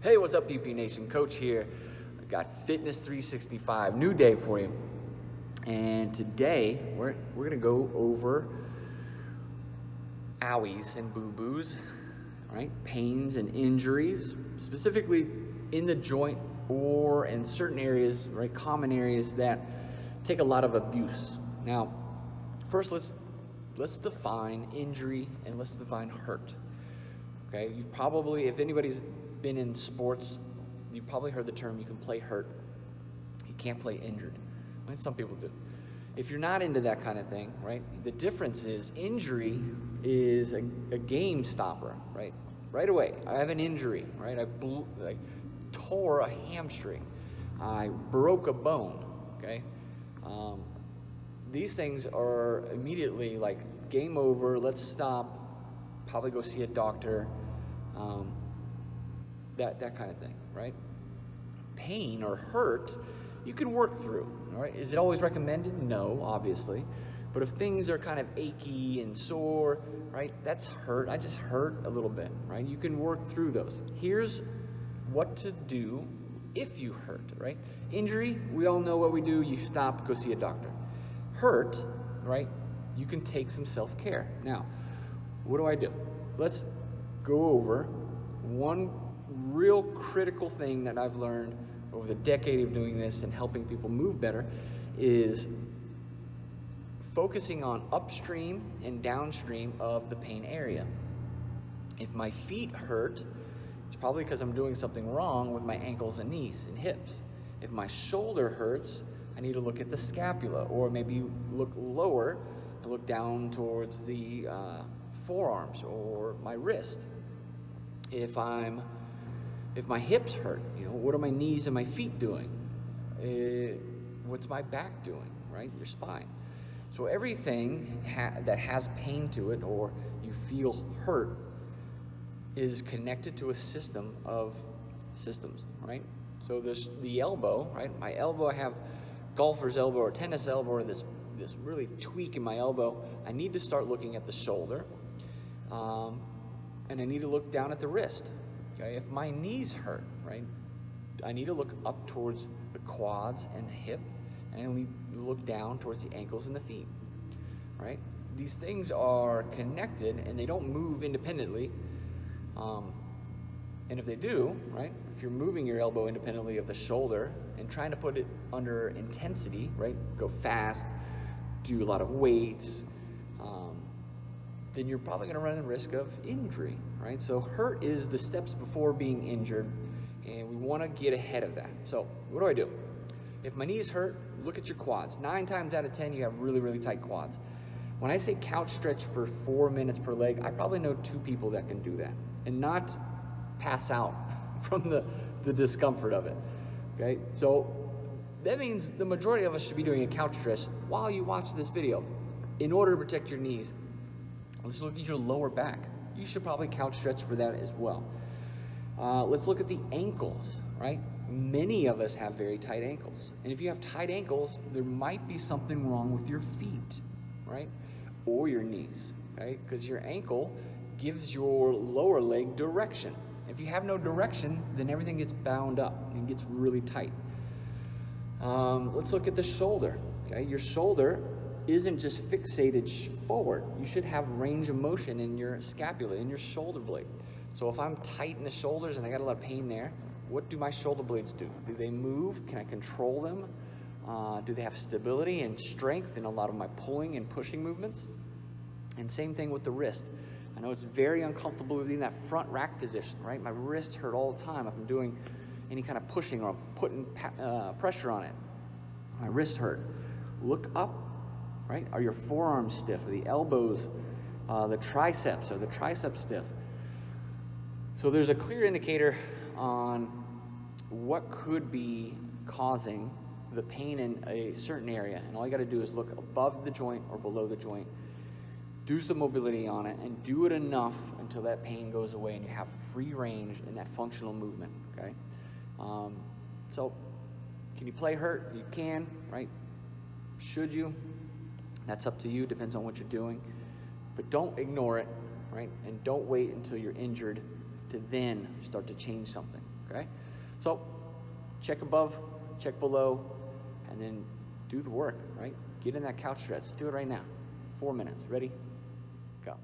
Hey, what's up, PP Nation? Coach here. I got Fitness 365, new day for you. And today we're gonna go over owies and boo-boos, right? Pains and injuries, specifically in the joint or in certain areas, right? Common areas that take a lot of abuse. Now, first let's define injury and let's define hurt. Okay, you've probably, if anybody's been in sports, you've probably heard the term, you can play hurt, you can't play injured. Right? Some people do. If you're not into that kind of thing, right, the difference is injury is a game stopper, right? Right away, I have an injury, right? I tore a hamstring, I broke a bone, okay? These things are immediately like game over, let's stop, probably go see a doctor, that kind of thing, right? Pain or hurt, you can work through, all right? Is it always recommended? No, obviously. But if things are kind of achy and sore, right, that's hurt. I just hurt a little bit, right? You can work through those. Here's what to do if you hurt, right? Injury, we all know what we do. You stop, go see a doctor. Hurt, right, you can take some self-care. Now, what do? Let's go over one real critical thing that I've learned over the decade of doing this and helping people move better is focusing on upstream and downstream of the pain area. If my feet hurt, it's probably because I'm doing something wrong with my ankles and knees and hips. If my shoulder hurts, I need to look at the scapula, or maybe look lower and look down towards the forearms or my wrist. If my hips hurt, what are my knees and my feet doing? What's my back doing, right? Your spine. So everything that has pain to it or you feel hurt is connected to a system of systems, right? So there's the elbow, right? My elbow, I have golfer's elbow or tennis elbow or this really tweak in my elbow. I need to start looking at the shoulder, and I need to look down at the wrist. Okay, if my knees hurt, right, I need to look up towards the quads and the hip, and I need to look down towards the ankles and the feet, right? These things are connected and they don't move independently. And if they do, right, if you're moving your elbow independently of the shoulder and trying to put it under intensity, right, go fast, do a lot of weights, then you're probably going to run the risk of injury, right? So hurt is the steps before being injured, and we want to get ahead of that. So what do? If my knees hurt, look at your quads. 9 times out of 10, you have really, really tight quads. When I say couch stretch for 4 minutes per leg, I probably know 2 people that can do that and not pass out from the discomfort of it, okay? So that means the majority of us should be doing a couch stretch while you watch this video in order to protect your knees. Let's look at your lower back. You should probably couch stretch for that as well. Let's look at the ankles, right? Many of us have very tight ankles. And if you have tight ankles, there might be something wrong with your feet, right? Or your knees, right? Because your ankle gives your lower leg direction. If you have no direction, then everything gets bound up and gets really tight. Let's look at the shoulder, okay? Your shoulder isn't just fixated forward. You should have range of motion in your scapula, in your shoulder blade. So if I'm tight in the shoulders and I got a lot of pain there, what do my shoulder blades do? Do they move? Can I control them? Do they have stability and strength in a lot of my pulling and pushing movements? And same thing with the wrist. I know it's very uncomfortable being in that front rack position, right? My wrists hurt all the time if I'm doing any kind of pushing or I'm putting pressure on it. My wrists hurt. Look up, right? Are your forearms stiff? Are the elbows, the triceps? Are the triceps stiff? So there's a clear indicator on what could be causing the pain in a certain area. And all you got to do is look above the joint or below the joint. Do some mobility on it and do it enough until that pain goes away and you have free range in that functional movement, okay? So can you play hurt? You can, right? Should you? That's up to you, depends on what you're doing. But don't ignore it, right? And don't wait until you're injured to then start to change something. okay? So check above, check below, and then do the work, right? Get in that couch stretch. Do it right now. 4 minutes. Ready? Go.